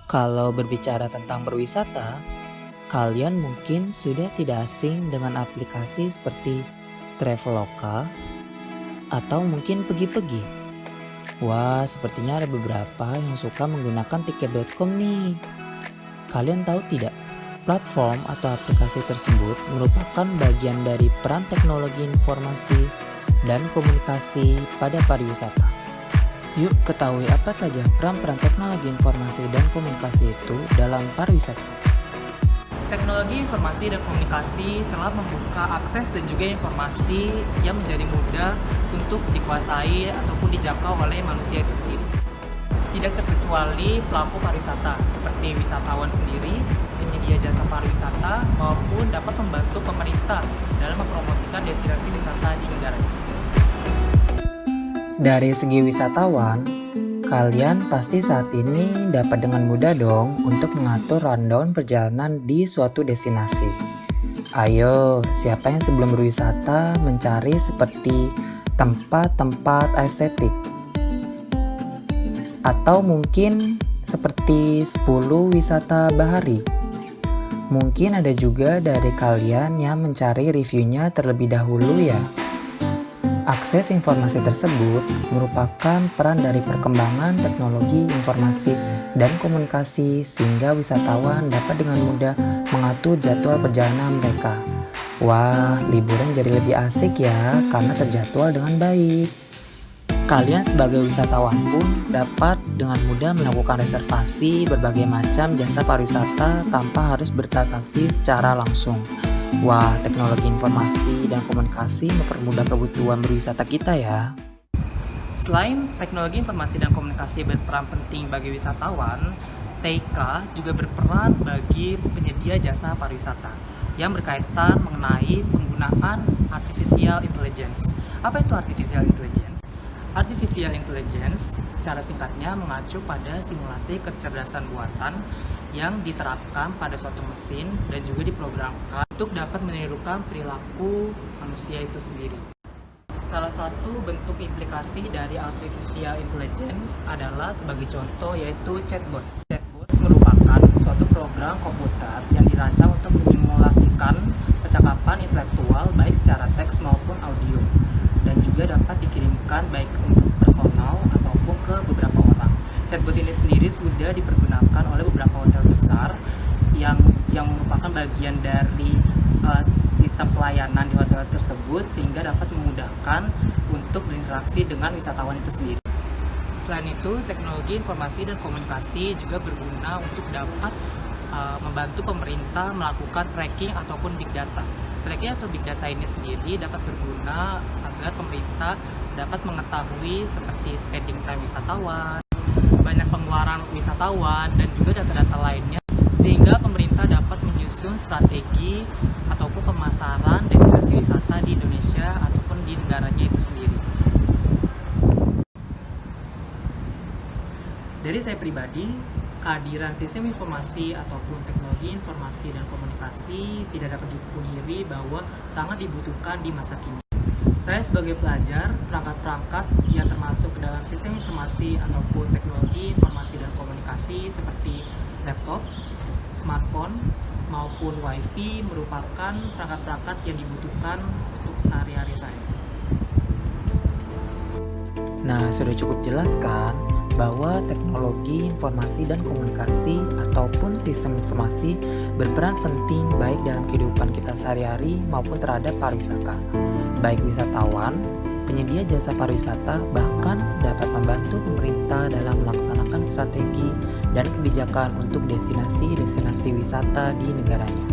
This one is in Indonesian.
Kalau berbicara tentang berwisata, kalian mungkin sudah tidak asing dengan aplikasi seperti Traveloka atau mungkin Pergi-Pergi. Wah, sepertinya ada beberapa yang suka menggunakan tiket.com nih. Kalian tahu tidak, platform atau aplikasi tersebut merupakan bagian dari peran teknologi informasi dan komunikasi pada pariwisata. Yuk ketahui apa saja peran-peran teknologi informasi dan komunikasi itu dalam pariwisata. Teknologi informasi dan komunikasi telah membuka akses dan juga informasi yang menjadi mudah untuk dikuasai ataupun dijangkau oleh manusia itu sendiri. Tidak terkecuali pelaku pariwisata seperti wisatawan sendiri, penyedia jasa pariwisata, maupun dapat membantu pemerintah dalam mempromosikan destinasi wisata di negara. Dari segi wisatawan, kalian pasti saat ini dapat dengan mudah dong untuk mengatur rundown perjalanan di suatu destinasi. Ayo, siapa yang sebelum berwisata mencari seperti tempat-tempat estetik? Atau mungkin seperti 10 wisata bahari? Mungkin ada juga dari kalian yang mencari reviewnya terlebih dahulu ya. Akses informasi tersebut merupakan peran dari perkembangan teknologi informasi dan komunikasi sehingga wisatawan dapat dengan mudah mengatur jadwal perjalanan mereka. Wah, liburan jadi lebih asik ya karena terjadwal dengan baik. Kalian sebagai wisatawan pun dapat dengan mudah melakukan reservasi berbagai macam jasa pariwisata tanpa harus bertransaksi secara langsung. Wah, teknologi informasi dan komunikasi mempermudah kebutuhan berwisata kita ya. Selain teknologi informasi dan komunikasi berperan penting bagi wisatawan, TIK juga berperan bagi penyedia jasa pariwisata yang berkaitan mengenai penggunaan artificial intelligence. Apa itu artificial intelligence? Artificial intelligence secara singkatnya mengacu pada simulasi kecerdasan buatan yang diterapkan pada suatu mesin dan juga diprogramkan untuk dapat menirukan perilaku manusia itu sendiri. Salah satu bentuk implikasi dari artificial intelligence adalah sebagai contoh yaitu chatbot. Chatbot merupakan suatu program komputer yang dirancang untuk menyimulasikan percakapan intelektual baik secara teks maupun audio dan juga dapat dikirimkan baik untuk personal ataupun ke beberapa orang. Chatbot ini sendiri sudah dipergunakan oleh beberapa hotel besar yang merupakan bagian dari sistem pelayanan di hotel tersebut sehingga dapat memudahkan untuk berinteraksi dengan wisatawan itu sendiri. Selain itu, teknologi informasi dan komunikasi juga berguna untuk dapat membantu pemerintah melakukan tracking ataupun big data. Tracking atau big data ini sendiri dapat berguna agar pemerintah dapat mengetahui seperti spending time wisatawan, banyak pengeluaran wisatawan, dan juga data-data lainnya sehingga pemerintah dapat menyusun strategi ataupun pemasaran destinasi wisata di Indonesia ataupun di negaranya itu sendiri. Dari saya pribadi, kehadiran sistem informasi ataupun teknologi informasi dan komunikasi tidak dapat dipungkiri bahwa sangat dibutuhkan di masa kini. Saya sebagai pelajar, perangkat-perangkat yang termasuk ke dalam sistem informasi ataupun teknologi informasi dan komunikasi seperti laptop, smartphone, maupun wifi merupakan perangkat-perangkat yang dibutuhkan untuk sehari-hari saya. Nah, sudah cukup jelas kan bahwa teknologi informasi dan komunikasi ataupun sistem informasi berperan penting baik dalam kehidupan kita sehari-hari maupun terhadap pariwisata. Baik wisatawan, penyedia jasa pariwisata bahkan dapat membantu pemerintah dalam melaksanakan strategi dan kebijakan untuk destinasi-destinasi wisata di negaranya.